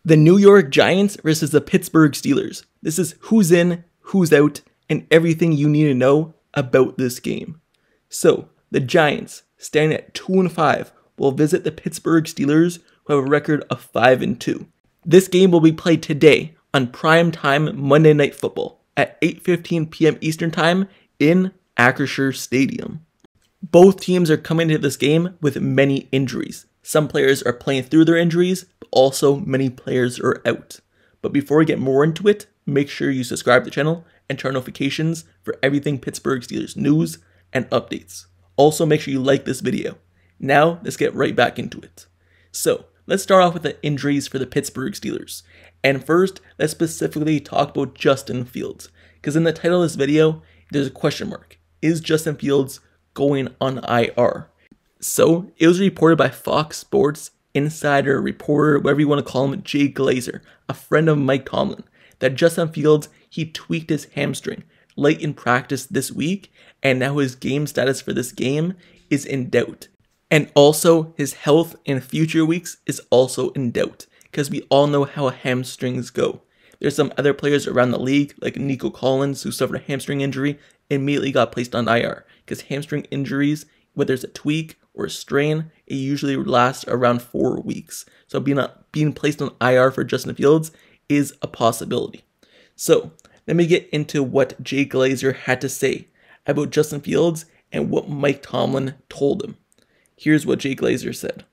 The New York Giants versus the Pittsburgh Steelers. This is who's in, who's out, and everything you need to know about this game. So, the Giants, standing at 2-5, will visit the Pittsburgh Steelers, who have a record of 5-2. This game will be played today on primetime Monday Night Football at 8:15 p.m. Eastern Time in Acrisure Stadium. Both teams are coming into this game with many injuries. Some players are playing through their injuries, but also many players are out. But before we get more into it, make sure you subscribe to the channel and turn notifications for everything Pittsburgh Steelers news and updates. Also, make sure you like this video. Now, let's get right back into it. So, let's start off with the injuries for the Pittsburgh Steelers. And first, let's specifically talk about Justin Fields, because in the title of this video, there's a question mark. Is Justin Fields going on IR? So, it was reported by Fox Sports insider, reporter, whatever you want to call him, Jay Glazer, a friend of Mike Tomlin, that Justin Fields, he tweaked his hamstring late in practice this week, and now his game status for this game is in doubt. And also, his health in future weeks is also in doubt, because we all know how hamstrings go. There's some other players around the league, like Nico Collins, who suffered a hamstring injury, immediately got placed on IR, because hamstring injuries, whether it's a tweak or a strain, it usually lasts around 4 weeks. So being placed on IR for Justin Fields is a possibility. So let me get into what Jay Glazer had to say about Justin Fields and what Mike Tomlin told him. Here's what Jay Glazer said.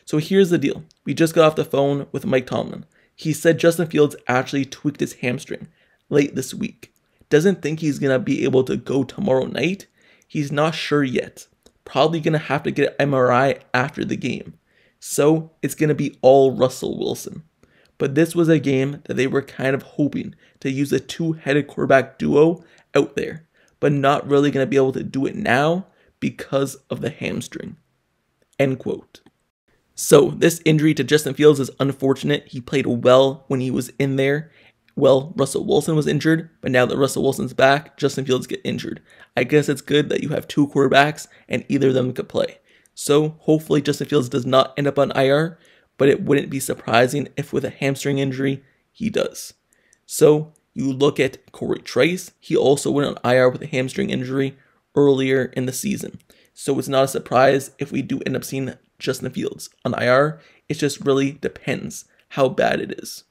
So here's the deal. We just got off the phone with Mike Tomlin. He said Justin Fields actually tweaked his hamstring late this week. Doesn't think he's going to be able to go tomorrow night. He's not sure yet. Probably going to have to get an MRI after the game. So it's going to be all Russell Wilson. But this was a game that they were kind of hoping to use a two-headed quarterback duo out there, but not really going to be able to do it now because of the hamstring. End quote. So this injury to Justin Fields is unfortunate. He played well when he was in there. Well, Russell Wilson was injured, but now that Russell Wilson's back, Justin Fields get injured. I guess it's good that you have two quarterbacks and either of them could play. So hopefully Justin Fields does not end up on IR, but it wouldn't be surprising if with a hamstring injury, he does. So you look at Corey Trice, he also went on IR with a hamstring injury earlier in the season. So it's not a surprise if we do end up seeing Justin Fields on IR. It just really depends how bad it is.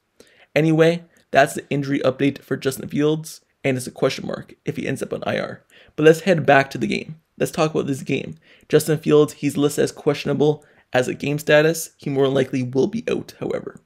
Anyway, that's the injury update for Justin Fields, and it's a question mark if he ends up on IR. But let's head back to the game. Let's talk about this game. Justin Fields, he's listed as questionable as a game status. He more likely will be out, however.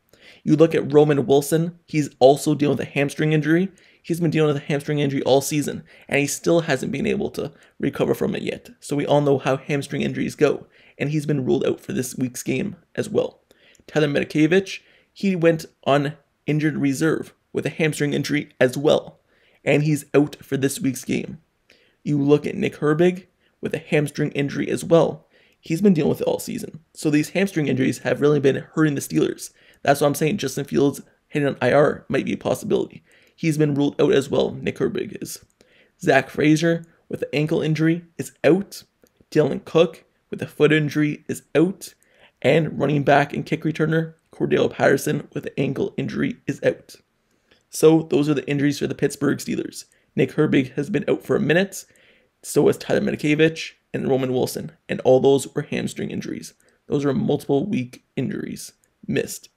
You look at Roman Wilson, he's also dealing with a hamstring injury. He's been dealing with a hamstring injury all season, and he still hasn't been able to recover from it yet. So we all know how hamstring injuries go, and he's been ruled out for this week's game as well. Tyler Matakevich, he went on injured reserve with a hamstring injury as well, and he's out for this week's game. You look at Nick Herbig with a hamstring injury as well. He's been dealing with it all season. So these hamstring injuries have really been hurting the Steelers. That's why I'm saying Justin Fields hitting on IR might be a possibility. He's been ruled out as well, Nick Herbig is. Zach Frazier with an ankle injury is out. Dylan Cook with a foot injury is out. And running back and kick returner Cordell Patterson with an ankle injury is out. So those are the injuries for the Pittsburgh Steelers. Nick Herbig has been out for a minute. So has Tyler Matakevich and Roman Wilson. And all those were hamstring injuries. Those are multiple week injuries missed.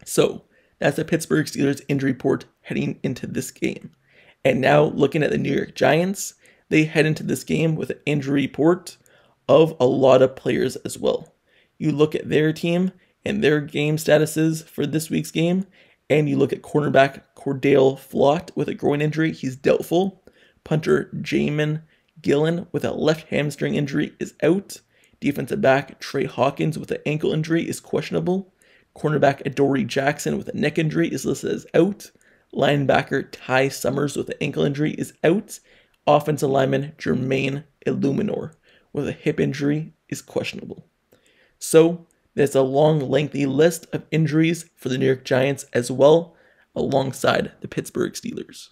So that's the Pittsburgh Steelers injury report heading into this game. And now looking at the New York Giants, they head into this game with an injury report of a lot of players as well. You look at their team and their game statuses for this week's game, and you look at cornerback Cordell Flott with a groin injury, he's doubtful. Punter Jamin Gillen with a left hamstring injury is out. Defensive back Trey Hawkins with an ankle injury is questionable. Cornerback Adoree Jackson with a neck injury is listed as out. Linebacker Ty Summers with an ankle injury is out. Offensive lineman Jermaine Illuminor with a hip injury is questionable. So there's a long, lengthy list of injuries for the New York Giants as well, alongside the Pittsburgh Steelers.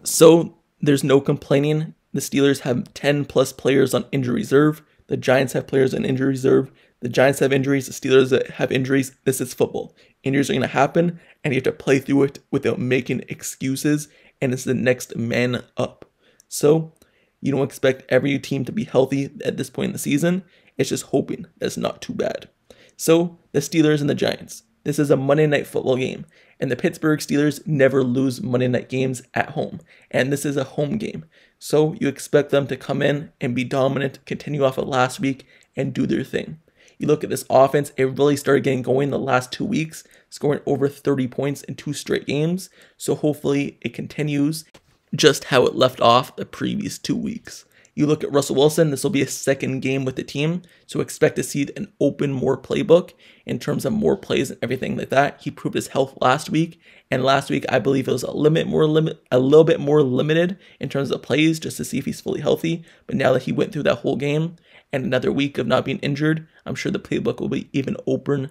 So there's no complaining. The Steelers have 10 plus players on injury reserve. The Giants have players on injury reserve. The Giants have injuries, the Steelers have injuries. This is football. Injuries are going to happen, and you have to play through it without making excuses, and it's the next man up. So, you don't expect every team to be healthy at this point in the season. It's just hoping that's not too bad. So, the Steelers and the Giants. This is a Monday Night Football game, and the Pittsburgh Steelers never lose Monday night games at home, and this is a home game. So, you expect them to come in and be dominant, continue off of last week, and do their thing. You look at this offense, it really started getting going the last 2 weeks, scoring over 30 points in 2 straight games. So hopefully it continues just how it left off the previous 2 weeks. You look at Russell Wilson, this will be a second game with the team, so expect to see an open more playbook in terms of more plays and everything like that. He proved his health last week, and last week I believe it was a little bit more limited in terms of plays just to see if he's fully healthy. But now that he went through that whole game and another week of not being injured, I'm sure the playbook will be even open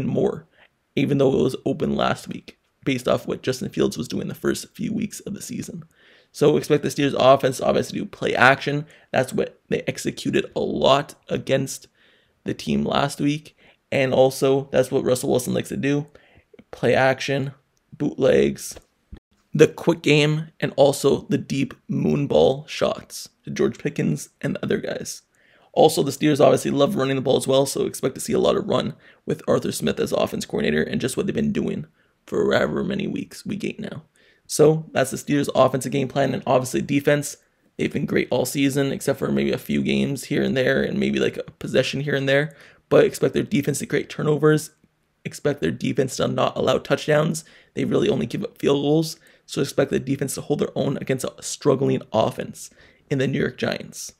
more, even though it was open last week, based off what Justin Fields was doing the first few weeks of the season. So expect the Steelers offense obviously to do play action. That's what they executed a lot against the team last week. And also that's what Russell Wilson likes to do. Play action, bootlegs, the quick game, and also the deep moonball shots to George Pickens and the other guys. Also, the Steelers obviously love running the ball as well, so expect to see a lot of run with Arthur Smith as offense coordinator and just what they've been doing for however many weeks, week 8 now. So that's the Steelers' offensive game plan, and obviously defense. They've been great all season, except for maybe a few games here and there, and maybe like a possession here and there. But expect their defense to create turnovers. Expect their defense to not allow touchdowns. They really only give up field goals. So expect the defense to hold their own against a struggling offense in the New York Giants.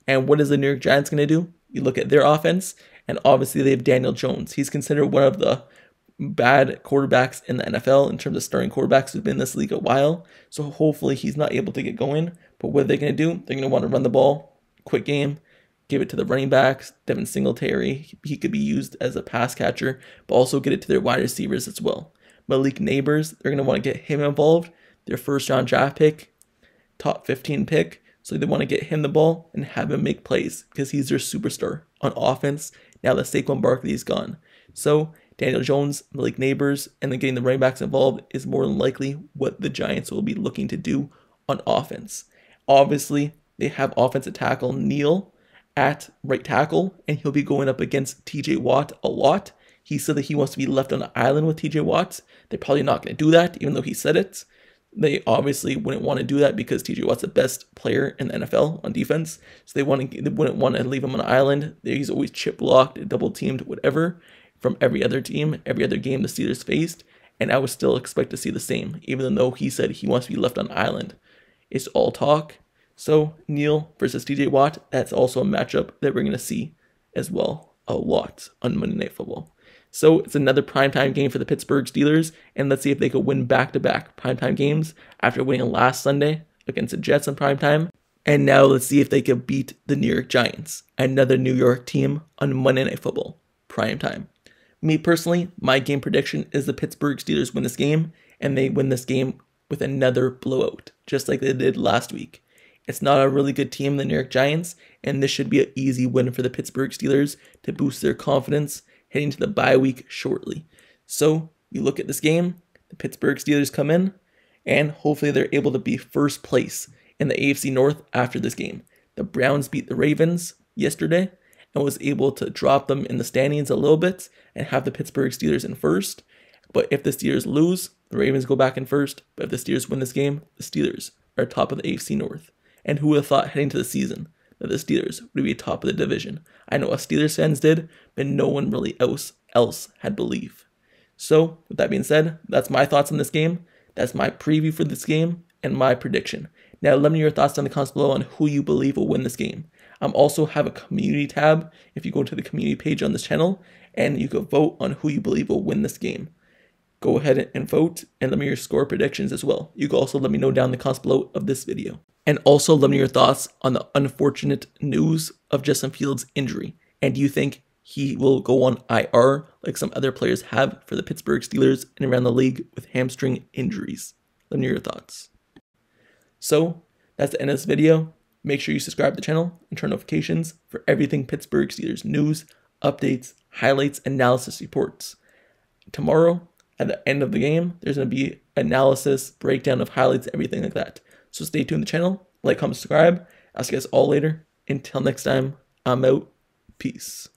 And what is the New York Giants going to do? You look at their offense, and obviously they have Daniel Jones. He's considered one of the bad quarterbacks in the NFL in terms of starting quarterbacks who've been in this league a while. So hopefully he's not able to get going. But what are they going to do? They're going to want to run the ball, quick game, give it to the running backs. Devin Singletary, he could be used as a pass catcher, but also get it to their wide receivers as well. Malik Neighbors, they're going to want to get him involved. Their first round draft pick, top 15 pick. So they want to get him the ball and have him make plays because he's their superstar on offense now that Saquon Barkley is gone. So Daniel Jones, Malik Neighbors, and then getting the running backs involved is more than likely what the Giants will be looking to do on offense. Obviously, they have offensive tackle Neal at right tackle, and he'll be going up against TJ Watt a lot. He said that he wants to be left on the island with TJ Watt. They're probably not going to do that, even though he said it. They obviously wouldn't want to do that because TJ Watt's the best player in the NFL on defense. So they wouldn't want to leave him on an island. He's always chip blocked, double teamed, whatever, from every other team, every other game the Steelers faced. And I would still expect to see the same, even though he said he wants to be left on an island. It's all talk. So Neal versus TJ Watt, that's also a matchup that we're going to see as well a lot on Monday Night Football. So it's another primetime game for the Pittsburgh Steelers, and let's see if they could win back-to-back primetime games after winning last Sunday against the Jets on primetime. And now let's see if they could beat the New York Giants, another New York team on Monday Night Football, primetime. Me personally, my game prediction is the Pittsburgh Steelers win this game, and they win this game with another blowout, just like they did last week. It's not a really good team, the New York Giants, and this should be an easy win for the Pittsburgh Steelers to boost their confidence heading to the bye week shortly. So you look at this game, the Pittsburgh Steelers come in, and hopefully they're able to be first place in the AFC North after this game. The Browns beat the Ravens yesterday and was able to drop them in the standings a little bit and have the Pittsburgh Steelers in first. But if the Steelers lose, the Ravens go back in first. But if the Steelers win this game, the Steelers are top of the AFC North. And who would have thought heading to the season that the Steelers would be top of the division? I know us Steelers fans did, but no one really else had belief. So, with that being said, that's my thoughts on this game. That's my preview for this game and my prediction. Now, let me know your thoughts down in the comments below on who you believe will win this game. Also have a community tab if you go to the community page on this channel, and you can vote on who you believe will win this game. Go ahead and vote, and let me know your score predictions as well. You can also let me know down in the comments below of this video. And also let me know your thoughts on the unfortunate news of Justin Fields' injury. And do you think he will go on IR like some other players have for the Pittsburgh Steelers and around the league with hamstring injuries? Let me know your thoughts. So, that's the end of this video. Make sure you subscribe to the channel and turn notifications for everything Pittsburgh Steelers news, updates, highlights, analysis reports. Tomorrow, at the end of the game, there's going to be analysis, breakdown of highlights, everything like that. So stay tuned to the channel, like, comment, subscribe. I'll see you guys all later. Until next time, I'm out. Peace.